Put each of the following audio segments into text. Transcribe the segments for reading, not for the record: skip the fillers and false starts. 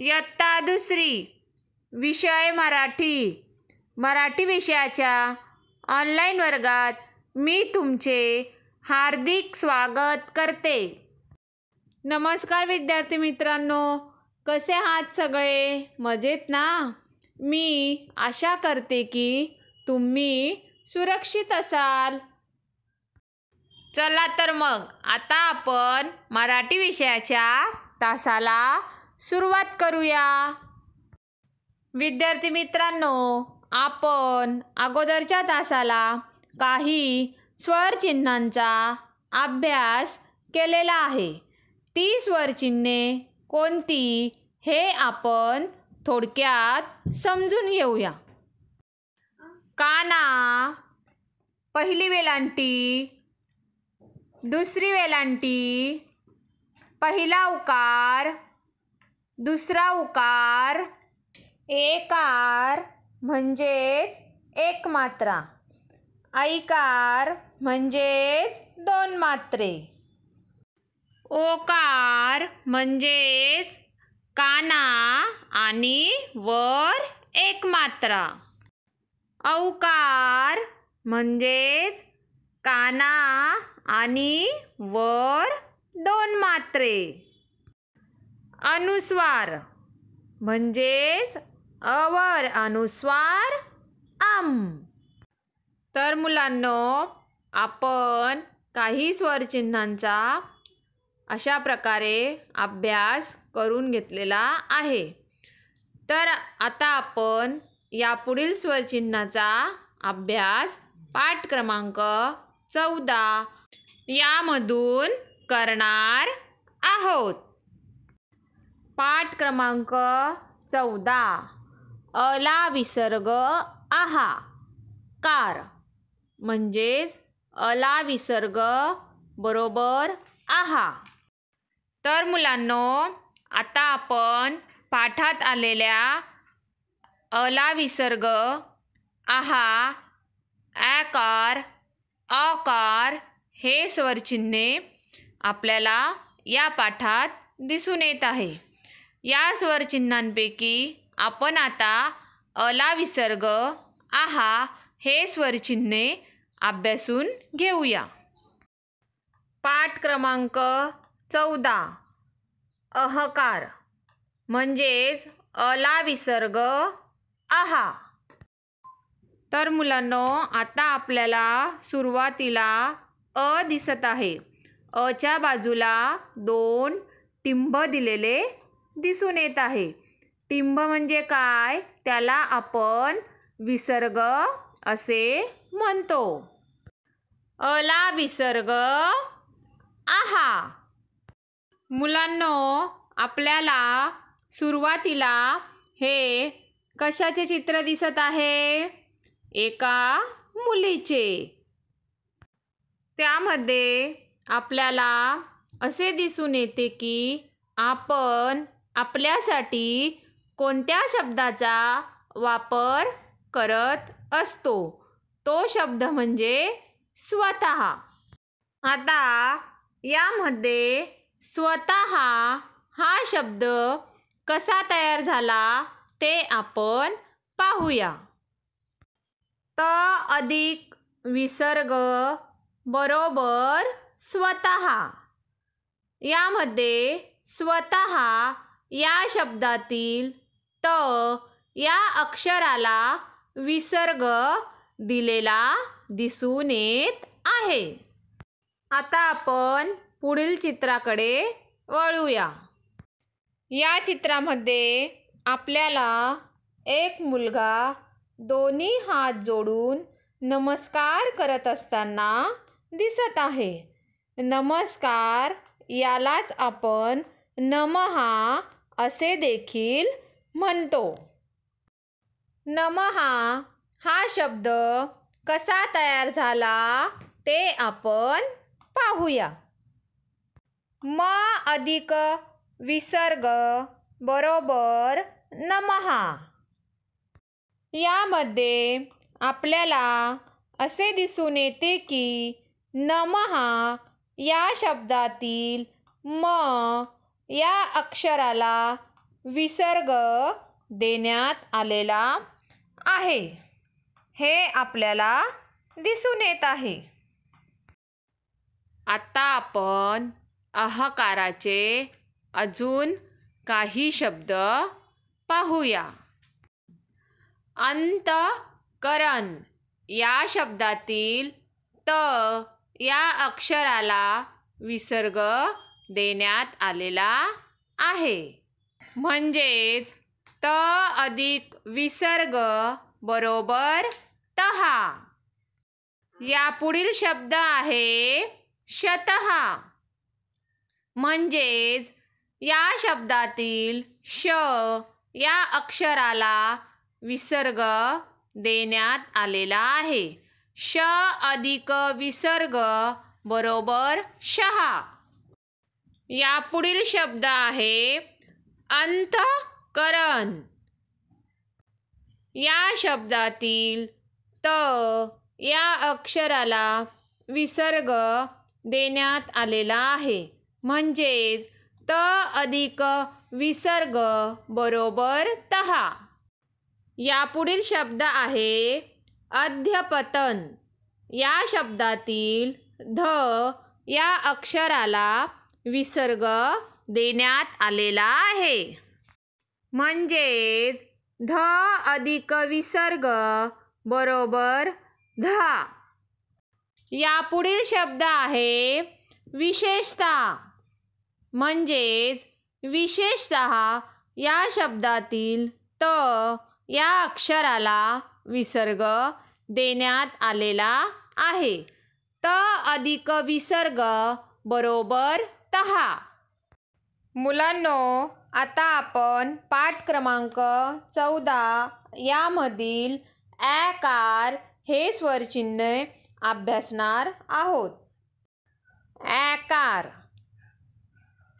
इयत्ता दुसरी विषय मराठी. मराठी विषयाच्या ऑनलाईन वर्गात मी तुमचे हार्दिक स्वागत करते. नमस्कार विद्यार्थी मित्रांनो, कसे आहात सगळे? मजेत ना? मी आशा करते की तुम्ही सुरक्षित असाल. चला तर मग आता आपण मराठी विषयाच्या तासाला सुरुवात करूया. विद्यार्थी मित्रांनो, आपण अगोदरच्या तासाला काही स्वरचिन्हांचा अभ्यास केलेला आहे. ती स्वरचिन्हे कोणती हे आपण थोडक्यात समजून घेऊया. काना, पहिली वेलांटी, दुसरी वेलांटी, पहिला उकार, दुसरा उकार, एकार म्हणजेच एक मात्रा, ऐकार म्हणजेच दोन मात्रे, ओकार म्हणजेच काना आणि वर एक मात्रा, औकार म्हणजेच काना आणि वर दोन मात्रे, अनुस्वार म्हणजेच अवर अनुस्वार अम. तर मुलांनो, आपण काही स्वरचिन्हांचा अशा प्रकारे अभ्यास करून घेतलेला आहे. तर आता आपण यापुढील स्वरचिन्हाचा अभ्यास पाठ क्रमांक 14 यामधून करणार आहोत. पाठ क्रमांक 14. अला विसर्ग आहा कार म्हणजेच अला विसर्ग बरोबर आहा. तर मुलांनो, आता आपण पाठात आलेल्या अला विसर्ग आहा, आकार, अकार हे स्वरचिन्हे आपल्याला या पाठात दिसून येत आहे. या स्वरचिन्हांपैकी आपण आता अला विसर्ग आहा हे स्वरचिन्हे अभ्यासून घेऊया. पाठ क्रमांक 14. अहकार म्हणजेच अला विसर्ग आहा. तर मुलांनो, आता आपल्याला सुरुवातीला अ दिसत आहे. अच्या बाजूला दोन टिंब दिलेले दिसून येत आहे. टिंब म्हणजे काय? त्याला आपण विसर्ग असे म्हणतो. अला विसर्ग आहा. मुलांनो, आपल्याला सुरुवातीला हे कशाचे चित्र दिसत आहे? एका मुलीचे. त्यामध्ये आपल्याला असे दिसून येते की आपण आपल्यासाठी कोणत्या शब्दाचा वापर करत असतो. तो शब्द म्हणजे स्वतः. आता यामध्ये स्वतः हा शब्द कसा तयार झाला ते आपण पाहूया. त अधिक विसर्ग बरोबर स्वतः. यामध्ये स्वतः या शब्दातील त या अक्षराला विसर्ग दिलेला दिसून येत आहे. आता आपण पुढील चित्राकडे वळूया. या चित्रामध्ये आपल्याला एक मुलगा दोन्ही हात जोडून नमस्कार करत असताना दिसत आहे. नमस्कार यालाच आपण नमहा असे देखील म्हणतो. नमहा हा शब्द कसा तयार झाला ते आपण पाहूया. म अधिक विसर्ग बरोबर नमहा. यामध्ये आपल्याला असे दिसून येते की नमहा या शब्दातील म या अक्षराला विसर्ग देण्यात आलेला आहे हे आपल्याला दिसून येत आहे. आता आपण अहकाराचे अजून काही शब्द पाहूया. अंतःकरण या शब्दातील त या अक्षराला विसर्ग देण्यात आलेला आहे. म्हणजेच त अधिक विसर्ग बरोबर तहा. यापुढील शब्द आहे शतः. म्हणजेच या शब्दातील श या अक्षराला विसर्ग देण्यात आलेला आहे. श अधिक विसर्ग बरोबर शहा. यापुढील शब्द आहे अंतःकरण. या शब्दातील त या अक्षराला विसर्ग देण्यात आलेला आहे. म्हणजेच त अधिक विसर्ग बरोबर तहा. यापुढील शब्द आहे अध्यपतन. या शब्दातील ध या अक्षराला विसर्ग देण्यात आलेला आहे. म्हणजेच ध अधिक विसर्ग बरोबर धा. यापुढील शब्द आहे विशेषतः. म्हणजेच विशेषतः या शब्दातील त या अक्षराला विसर्ग देण्यात आलेला आहे. त अधिक विसर्ग बरोबर तहा. मुलांनो, आता आपण पाठ क्रमांक 14 यामधील ॲकार हे स्वरचिन्ह अभ्यासणार आहोत. ॲकार.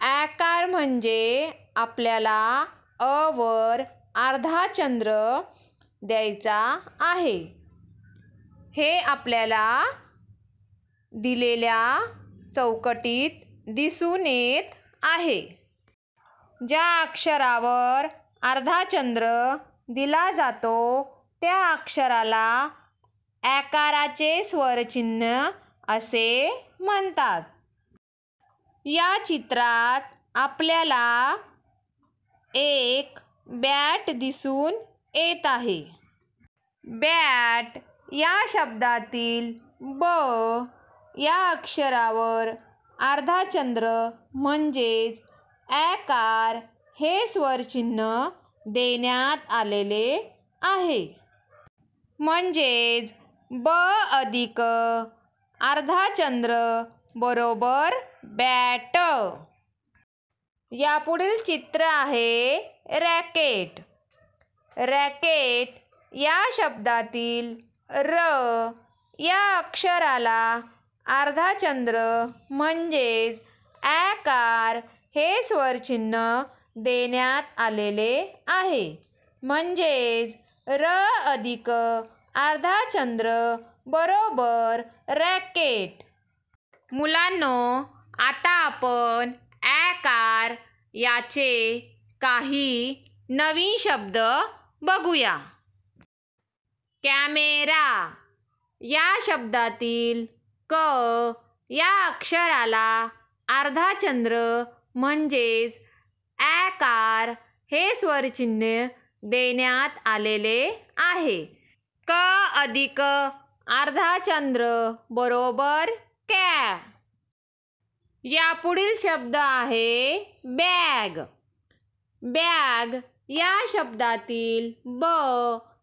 ॲकार म्हणजे आपल्याला अ वर अर्धा चंद्र द्यायचा आहे. हे आपल्याला दिलेल्या चौकटीत दिसून येत आहे. ज्या अक्षरावर अर्धा चंद्र दिला जातो त्या अक्षराला ॲकाराचे स्वरचिन्ह असे म्हणतात. या चित्रात आपल्याला एक बॅट दिसून येत आहे. बॅट या शब्दातील ब या अक्षरावर अर्धा चंद्र म्हणजेच ॲकार हे स्वरचिन्ह देण्यात आलेले आहे. म्हणजेच ब अधिक अर्धा चंद्र बरोबर बॅट. यापुढील चित्र आहे रॅकेट. रॅकेट या शब्दातील र या अक्षराला अर्धा चंद्र म्हणजेच ॲकार हे स्वरचिन्ह देण्यात आलेले आहे. म्हणजेच र अधिक अर्धा चंद्र बरोबर रॅकेट. मुलांनो, आता आपण ॲकार याचे काही नवीन शब्द बघूया. कॅमेरा या शब्दातील क या अक्षराला अर्धा चंद्र म्हणजेच ॲकार हे स्वरचिन्ह देण्यात आलेले आहे. क अधिक अर्धा चंद्र बरोबर कॅ. यापुढील शब्द आहे बॅग. बॅग या शब्दातील ब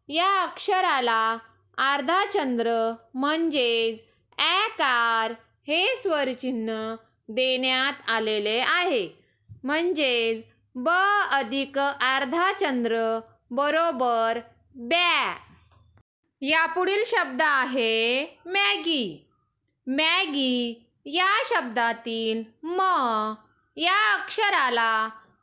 या अक्षराला अर्धा चंद्र म्हणजेच ॲकार हे स्वरचिन्ह देण्यात आलेले आहे. म्हणजेच ब अधिक अर्धा चंद्र बरोबर बॅ. यापुढील शब्द आहे मॅगी. मॅगी या शब्दातील म या अक्षराला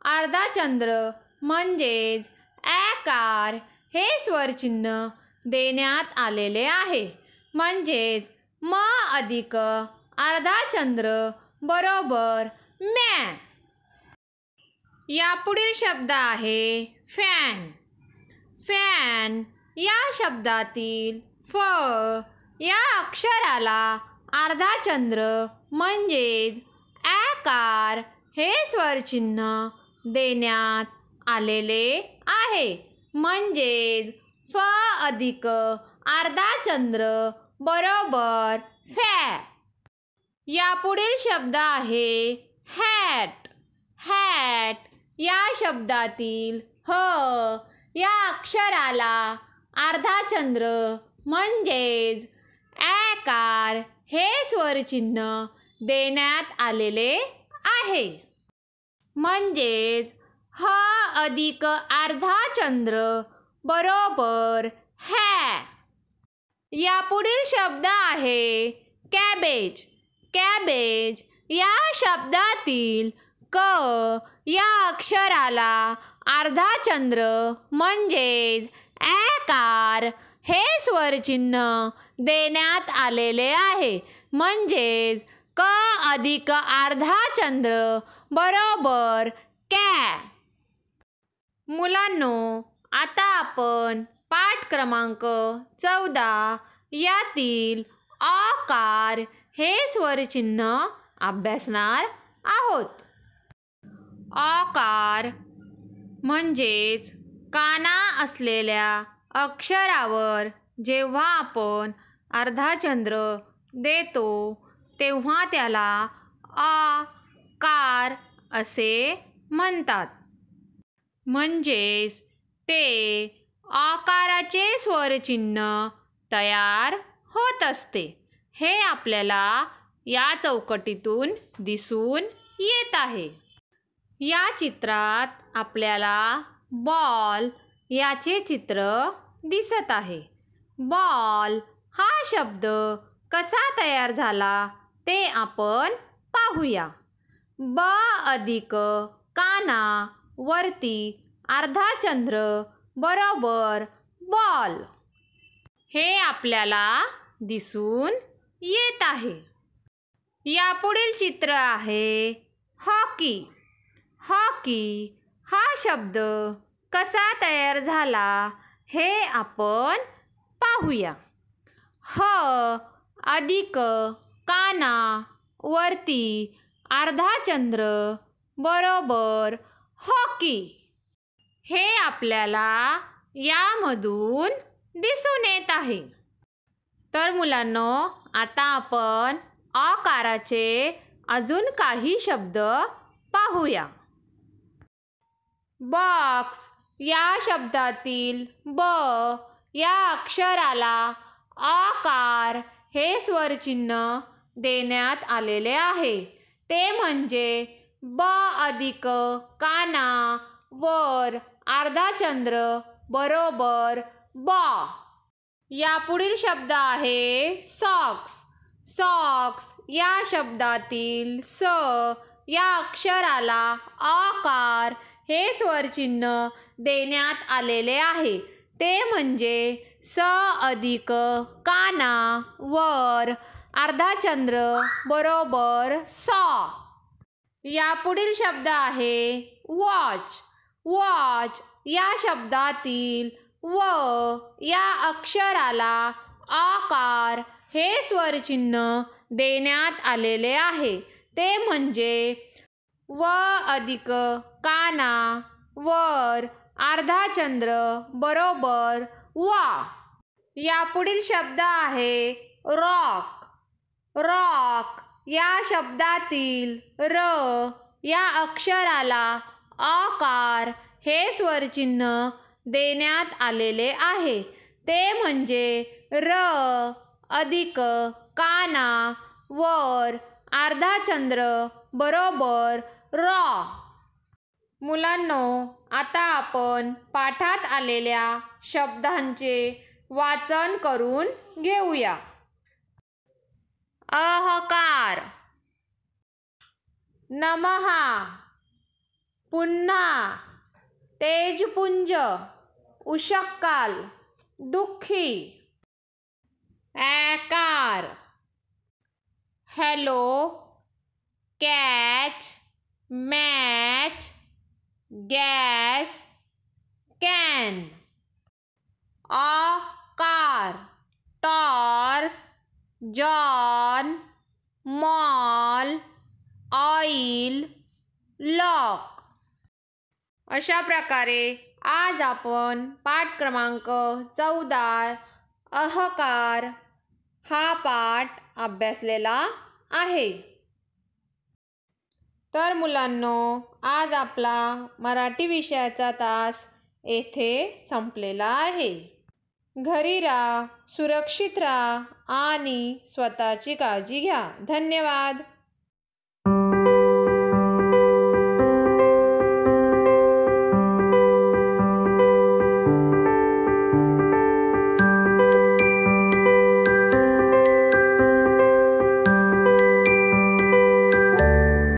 अर्धा चंद्र म्हणजेच ॲकार हे स्वरचिन्ह देण्यात आलेले आहे. म्हणजेच म अधिक अर्धा चंद्र बरोबर मॅ. यापुढील शब्द आहे फॅन. फॅन या शब्दातील फ या अक्षराला अर्धाचंद्र म्हणजेच ॲकार हे स्वरचिन्ह देण्यात आलेले आहे. म्हणजेच फ अधिक अर्धाचंद्र बरोबर फॅ. यापुढील शब्द आहे हॅट. हॅट या शब्दातील ह या अक्षराला अर्धाचंद्र म्हणजेच ॲकार हे स्वरचिन्ह देण्यात आलेले आहे. म्हणजेच ह अधिक अर्धाचंद्र बरोबर हॅ. यापुढील शब्द आहे कॅबेज. कॅबेज या शब्दातील क या अक्षराला अर्धाचंद्र म्हणजेच ॲकार हे स्वरचिन्ह देण्यात आलेले आहे. म्हणजेच क अधिक अर्धाचंद्र बरोबर कॅ. मुलांनो, आता आपण पाठ क्रमांक 14 यातील अकार हे स्वरचिन्ह अभ्यासणार आहोत. अकार म्हणजेच काना असलेल्या अक्षरावर जेव्हा आपण अर्धाचंद्र देतो तेव्हा त्याला अकार असे म्हणतात. म्हणजेच ते अकाराचे स्वरचिन्ह तयार होत असते. हे आपल्याला या चौकटीतून दिसून येत आहे. या चित्रात आपल्याला बॉल याचे चित्र दिसत आहे. बॉल हा शब्द कसा तयार झाला ते आपण पाहूया. ब अधिक काना वरती अर्धाचंद्र बरोबर बॉल हे आपल्याला दिसून येत आहे. यापुढील चित्र आहे हॉकी. हॉकी हा शब्द कसा तयार झाला हे आपण पाहूया. ह अधिक काना वरती अर्धाचंद्र बरोबर हॉकी हे आपल्याला यामधून दिसून येत आहे. तर मुलांनो, आता आपण अकाराचे अजून काही शब्द पाहूया. बॉक्स या शब्दातील ब या अक्षराला अकार हे स्वरचिन्ह देण्यात आलेले आहे. ते म्हणजे ब अधिक काना वर अर्धाचंद्र बरोबर बॉ. यापुढील शब्द आहे सॉक्स. सॉक्स या शब्दातील स या अक्षराला अकार हे स्वरचिन्ह देण्यात आलेले आहे. ते म्हणजे स अधिक काना वर अर्धाचंद्र बरोबर सॉ. यापुढील शब्द आहे वॉच. वॉच या शब्दातील व या अक्षराला आकार हे स्वरचिन्ह देण्यात आलेले आहे. ते म्हणजे व अधिक काना वर अर्धाचंद्र बरोबर वा. यापुढील शब्द आहे रॉक. रॉक या शब्दातील र या अक्षराला आकार हे स्वरचिन्ह देण्यात आलेले आहे. ते म्हणजे र अधिक काना वर अर्धाचंद्र बरोबर रॉ. मुलांनो, आता आपण पाठात आलेल्या शब्दांचे वाचन करून घेऊया. अहकार, नमहा, पुन्हा, तेजपुंज, उषक्काल, दुःखी. ऐकार, hello, catch, match, gas, can. Car, torch, John, mall, oil, lock. अशा प्रकारे आज आपण पाठ क्रमांक 14 अहकार हा पाठ अभ्यासलेला आहे. तर मुलांनो, आज आपला मराठी विषयाचा तास येथे संपलेला आहे. घरी राहा, सुरक्षित राहा आणि स्वतःची काळजी घ्या. धन्यवाद.